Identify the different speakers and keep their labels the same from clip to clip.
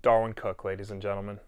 Speaker 1: Darwyn Cooke, ladies and gentlemen.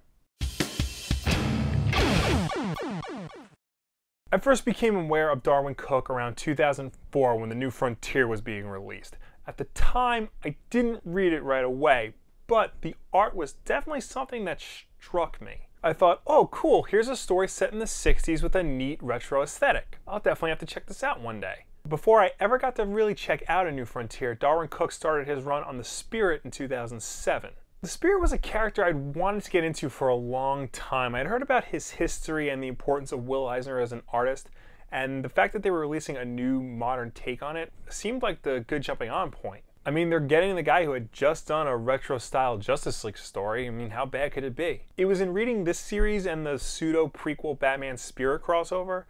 Speaker 1: I first became aware of Darwyn Cooke around 2004 when The New Frontier was being released. At the time, I didn't read it right away, but the art was definitely something that struck me. I thought, oh cool, here's a story set in the 60s with a neat retro aesthetic. I'll definitely have to check this out one day. Before I ever got to really check out A New Frontier, Darwyn Cooke started his run on The Spirit in 2007. The Spirit was a character I'd wanted to get into for a long time. I'd heard about his history and the importance of Will Eisner as an artist, and the fact that they were releasing a new modern take on it seemed like the good jumping on point. I mean, they're getting the guy who had just done a retro-style Justice League story. I mean, how bad could it be? It was in reading this series and the pseudo-prequel Batman Spirit crossover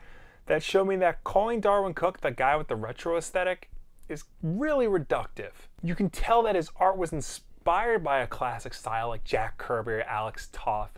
Speaker 1: that showed me that calling Darwyn Cooke the guy with the retro aesthetic is really reductive. You can tell that his art was inspired by a classic style like Jack Kirby or Alex Toth,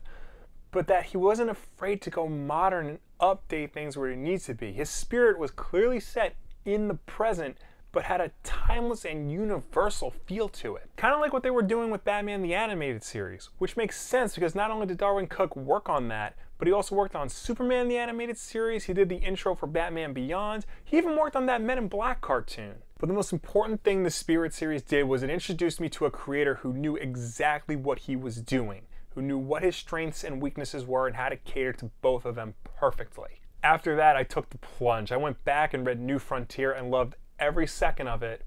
Speaker 1: but that he wasn't afraid to go modern and update things where it needs to be. His spirit was clearly set in the present, but had a timeless and universal feel to it. Kind of like what they were doing with Batman the Animated Series, which makes sense because not only did Darwyn Cooke work on that, but he also worked on Superman the Animated Series, he did the intro for Batman Beyond, he even worked on that Men in Black cartoon. But the most important thing the Spirit series did was it introduced me to a creator who knew exactly what he was doing, who knew what his strengths and weaknesses were and how to cater to both of them perfectly. After that, I took the plunge. I went back and read New Frontier and loved every second of it,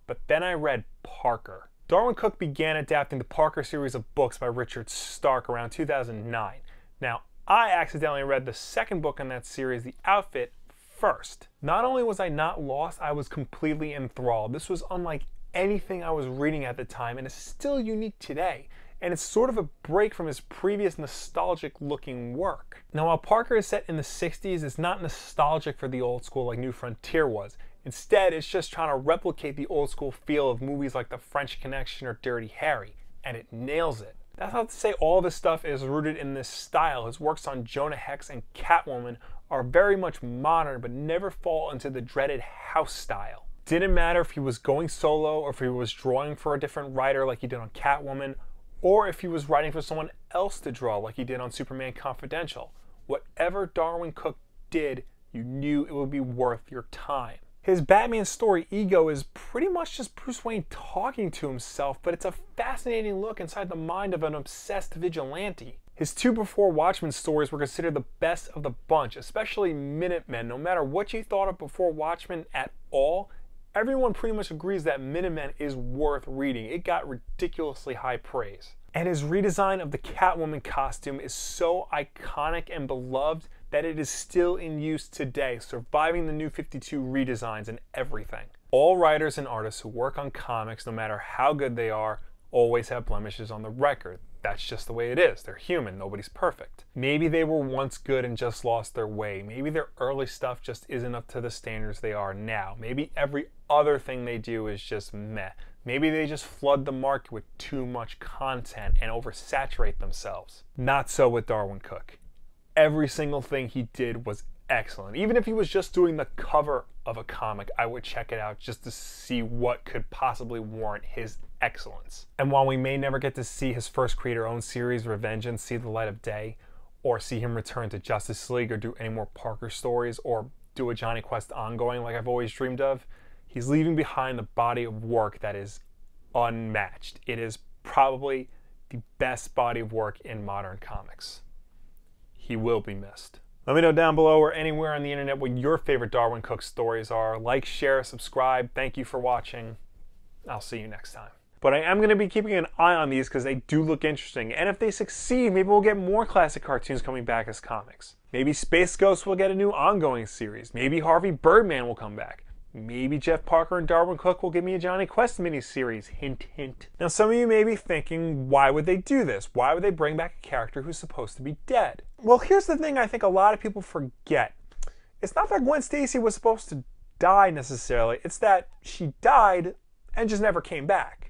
Speaker 1: but then I read Parker. Darwyn Cooke began adapting the Parker series of books by Richard Stark around 2009. Now, I accidentally read the second book in that series, The Outfit, first. Not only was I not lost, I was completely enthralled. This was unlike anything I was reading at the time, and it's still unique today. And it's sort of a break from his previous nostalgic looking work. Now, while Parker is set in the 60s, it's not nostalgic for the old school like New Frontier was. Instead, it's just trying to replicate the old school feel of movies like The French Connection or Dirty Harry, and it nails it. That's not to say all this stuff is rooted in this style. His works on Jonah Hex and Catwoman are very much modern, but never fall into the dreaded house style. Didn't matter if he was going solo or if he was drawing for a different writer like he did on Catwoman, or if he was writing for someone else to draw like he did on Superman Confidential. Whatever Darwyn Cooke did, you knew it would be worth your time. His Batman story, Ego, is pretty much just Bruce Wayne talking to himself, but it's a fascinating look inside the mind of an obsessed vigilante. His two Before Watchmen stories were considered the best of the bunch, especially Minutemen. No matter what you thought of Before Watchmen at all, everyone pretty much agrees that Minutemen is worth reading. It got ridiculously high praise. And his redesign of the Catwoman costume is so iconic and beloved that it is still in use today, surviving the New 52 redesigns and everything. All writers and artists who work on comics, no matter how good they are, always have blemishes on the record. That's just the way it is. They're human. Nobody's perfect. Maybe they were once good and just lost their way. Maybe their early stuff just isn't up to the standards they are now. Maybe every other thing they do is just meh. Maybe they just flood the market with too much content and oversaturate themselves. Not so with Darwyn Cooke. Every single thing he did was excellent. Even if he was just doing the cover of a comic, I would check it out just to see what could possibly warrant his excellence. And while we may never get to see his first creator-owned series, Revengeance, see the light of day, or see him return to Justice League, or do any more Parker stories, or do a Johnny Quest ongoing like I've always dreamed of, he's leaving behind the body of work that is unmatched. It is probably the best body of work in modern comics. He will be missed. Let me know down below or anywhere on the internet what your favorite Darwyn Cooke stories are. Like, share, subscribe. Thank you for watching. I'll see you next time. But I am going to be keeping an eye on these because they do look interesting. And if they succeed, maybe we'll get more classic cartoons coming back as comics. Maybe Space Ghost will get a new ongoing series. Maybe Harvey Birdman will come back. Maybe Jeff Parker and Darwyn Cooke will give me a Johnny Quest miniseries. Hint, hint. Now some of you may be thinking, why would they do this? Why would they bring back a character who's supposed to be dead? Well, here's the thing I think a lot of people forget. It's not that Gwen Stacy was supposed to die necessarily. It's that she died and just never came back.